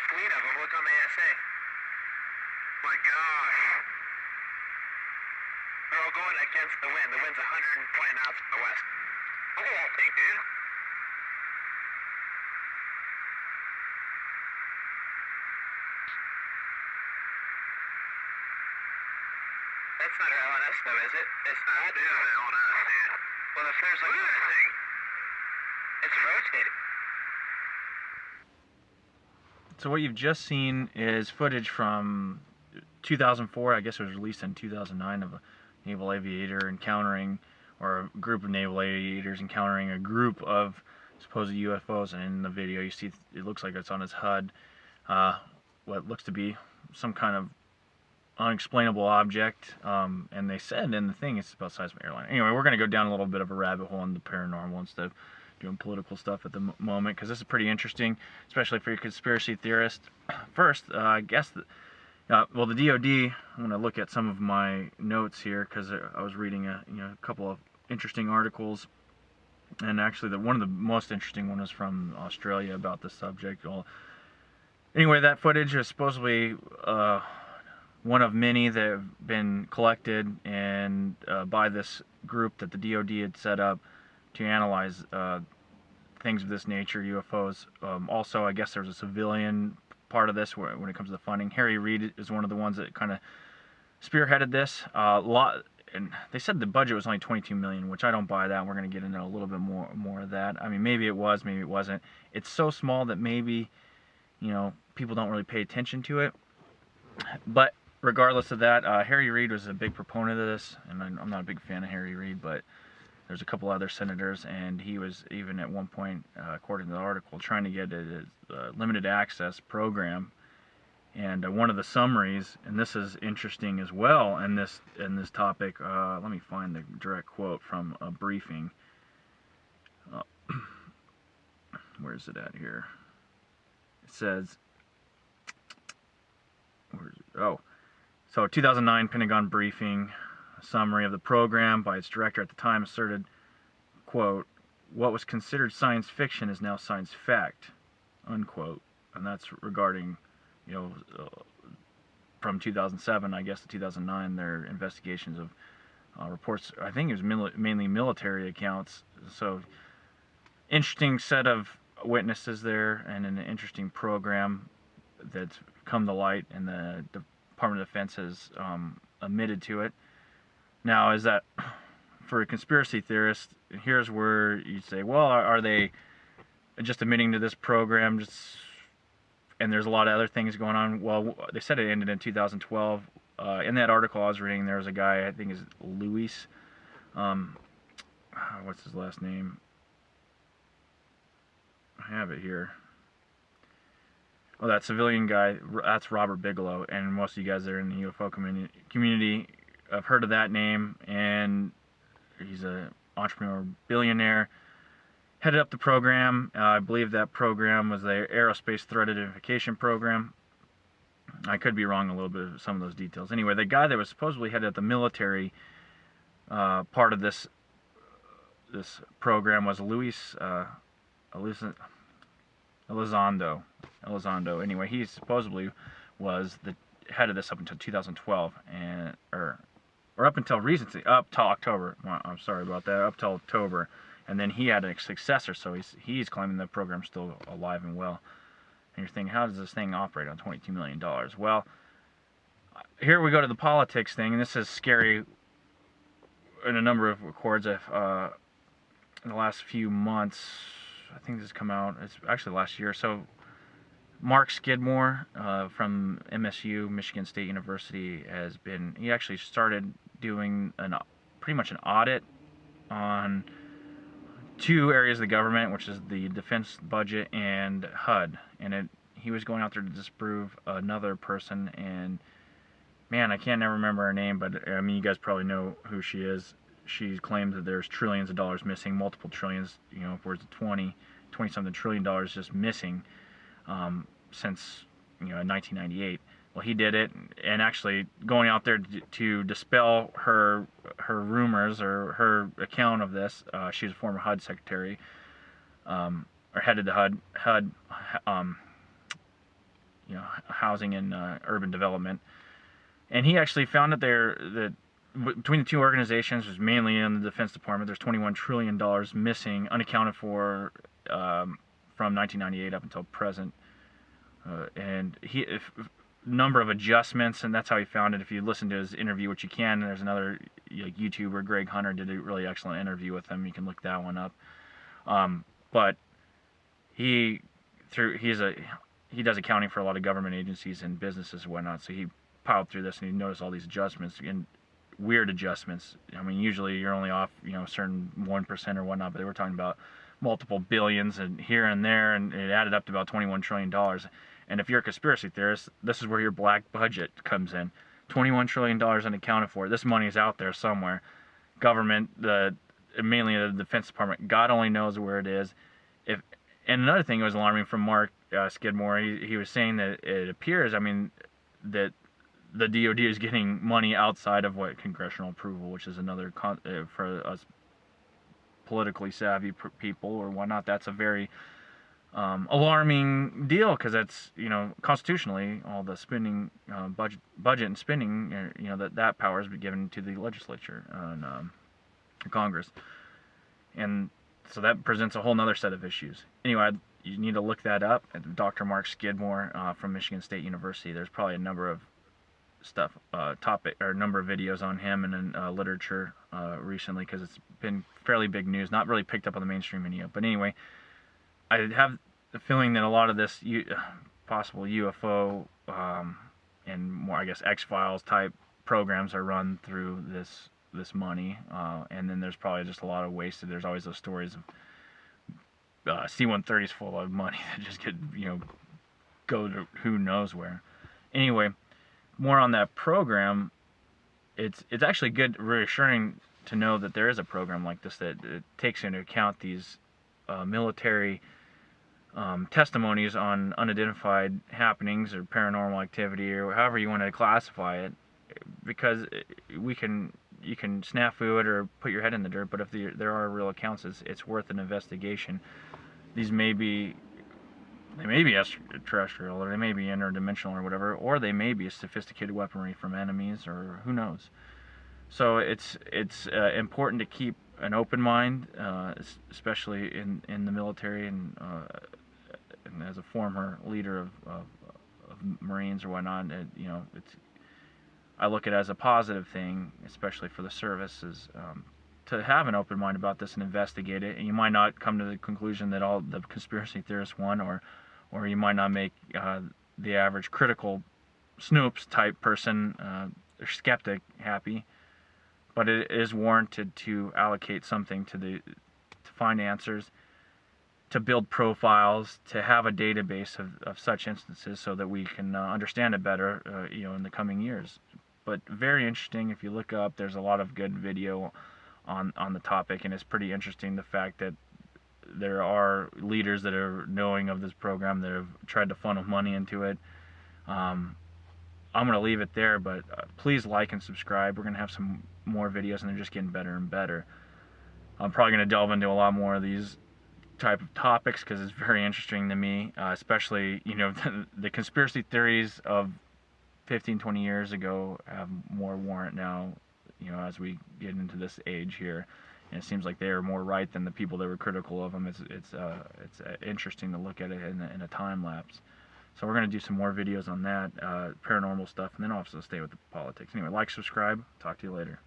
fleet of them. Look on the ASA. My gosh. They're all going against the wind. The wind's 120 knots from the west. Look at that thing, dude. That's not our LNS though, is it? It's not. That is an LNS, dude. Well, if there's like... Look at that thing. It's rotating. So what you've just seen is footage from 2004, I guess it was released in 2009, of a naval aviator encountering, or a group of naval aviators encountering a group of supposed UFOs, and in the video you see it looks like it's on its HUD, what looks to be some kind of unexplainable object, and they said in the thing it's about the size of an airline. Anyway, we're going to go down a little bit of a rabbit hole in the paranormal instead of doing political stuff at the moment, because this is pretty interesting, especially for your conspiracy theorist. First, I guess, well, the DOD, I'm going to look at some of my notes here, because I was reading a couple of interesting articles, and actually one of the most interesting one was from Australia about this subject. Well, anyway, that footage is supposedly one of many that have been collected and by this group that the DOD had set up to analyze things of this nature, UFOs. Also, I guess there's a civilian part of this when it comes to the funding. Reid is one of the ones that kind of spearheaded this. And they said the budget was only $22 million, which I don't buy that. We're going to get into a little bit more of that. I mean, maybe it was, maybe it wasn't. It's so small that maybe, people don't really pay attention to it. But regardless of that, Reid was a big proponent of this, and I'm not a big fan of Reid, but there's a couple other senators, and he was even at one point, according to the article, trying to get a limited access program. And one of the summaries, and this is interesting as well in this topic, let me find the direct quote from a briefing. Where is it at here? It says, where is it? Oh, so 2009 Pentagon briefing. A summary of the program by its director at the time asserted, quote, "What was considered science fiction is now science fact," unquote. And that's regarding, from 2007, I guess, to 2009, their investigations of reports. I think it was mainly military accounts. So, interesting set of witnesses there, and an interesting program that's come to light, and the Department of Defense has admitted to it. Now, is that, for a conspiracy theorist, here's where you'd say, well, are they just admitting to this program, and there's a lot of other things going on? Well, they said it ended in 2012. In that article I was reading, there was a guy, I think is Luis, what's his last name? I have it here. Oh, that civilian guy, that's Robert Bigelow, and most of you guys that are in the UFO community have heard of that name, and he's an entrepreneur, billionaire, headed up the program. I believe that program was the Aerospace Threat Identification Program. I could be wrong a little bit of some of those details. Anyway, the guy that was supposedly headed up the military part of this program was Luis Elizondo. Anyway, he supposedly was the head of this up until 2012, and or up until recently, up till October. Well, I'm sorry about that. Up till October, and then he had a successor, so he's claiming the program's still alive and well. And you're thinking, how does this thing operate on $22 million? Well, here we go to the politics thing, and this is scary in a number of records. In the last few months, I think this has come out, it's actually last year. So Mark Skidmore from MSU, Michigan State University, he actually started doing pretty much an audit on two areas of the government, which is the defense budget and HUD. And he was going out there to disprove another person, and man, I can't never remember her name, but I mean, you guys probably know who she is. She claims that there's trillions of dollars missing, multiple trillions, upwards of 20-something trillion dollars just missing since 1998. Well, he did it, and actually going out there to dispel her rumors or her account of this. She was a former HUD secretary, or headed the HUD. housing and urban development. And he actually found that between the two organizations, was mainly in the Defense Department, there's $21 trillion missing, unaccounted for, from 1998 up until present. And number of adjustments, and that's how he found it. If you listen to his interview, which you can, there's another YouTuber, Greg Hunter, did a really excellent interview with him. You can look that one up. But he does accounting for a lot of government agencies and businesses and whatnot. So he piled through this and he noticed all these adjustments and weird adjustments. I mean, usually you're only off, a certain 1% or whatnot, but they were talking about multiple billions and here and there, and it added up to about $21 trillion. And if you're a conspiracy theorist, this is where your black budget comes in. $21 trillion unaccounted for. This money is out there somewhere. Government, mainly the Defense Department, God only knows where it is. And another thing that was alarming from Mark Skidmore, he was saying that it appears, that the DOD is getting money outside of what congressional approval, which is another, for us politically savvy people or whatnot, that's a very alarming deal, because that's, constitutionally, all the spending, budget and spending, that power is given to the legislature and Congress. And so that presents a whole nother set of issues. Anyway, you need to look that up. Dr. Mark Skidmore from Michigan State University. There's probably a number of number of videos on him and in literature recently, because it's been fairly big news, not really picked up on the mainstream media. But anyway, I have the feeling that a lot of this possible UFO and more, I guess, X-Files type programs are run through this money, and then there's probably just a lot of wasted. There's always those stories of C-130s full of money that just get go to who knows where. Anyway, more on that program. It's actually good, reassuring to know that there is a program like this that it takes into account these military testimonies on unidentified happenings or paranormal activity, or however you want to classify it, because you can snafu it or put your head in the dirt, but if there are real accounts, it's worth an investigation. These may be extraterrestrial, or they may be interdimensional or whatever, or they may be sophisticated weaponry from enemies, or who knows. So it's important to keep an open mind, especially in the military, and as a former leader of Marines or whatnot. I look at it as a positive thing, especially for the services, to have an open mind about this and investigate it. And you might not come to the conclusion that all the conspiracy theorists won, or you might not make the average critical Snoops type person or skeptic happy. But it is warranted to allocate something to find answers, to build profiles, to have a database of such instances, so that we can understand it better, in the coming years. But very interesting. If you look up, there's a lot of good video on the topic, and it's pretty interesting the fact that there are leaders that are knowing of this program that have tried to funnel money into it. I'm going to leave it there, but please like and subscribe. We're going to have some more videos, and they're just getting better and better. I'm probably going to delve into a lot more of these type of topics, because it's very interesting to me, especially, the conspiracy theories of 15-20 years ago have more warrant now, as we get into this age here. And it seems like they are more right than the people that were critical of them. It's interesting to look at it in a time lapse. So we're going to do some more videos on that, paranormal stuff, and then also stay with the politics. Anyway, like, subscribe. Talk to you later.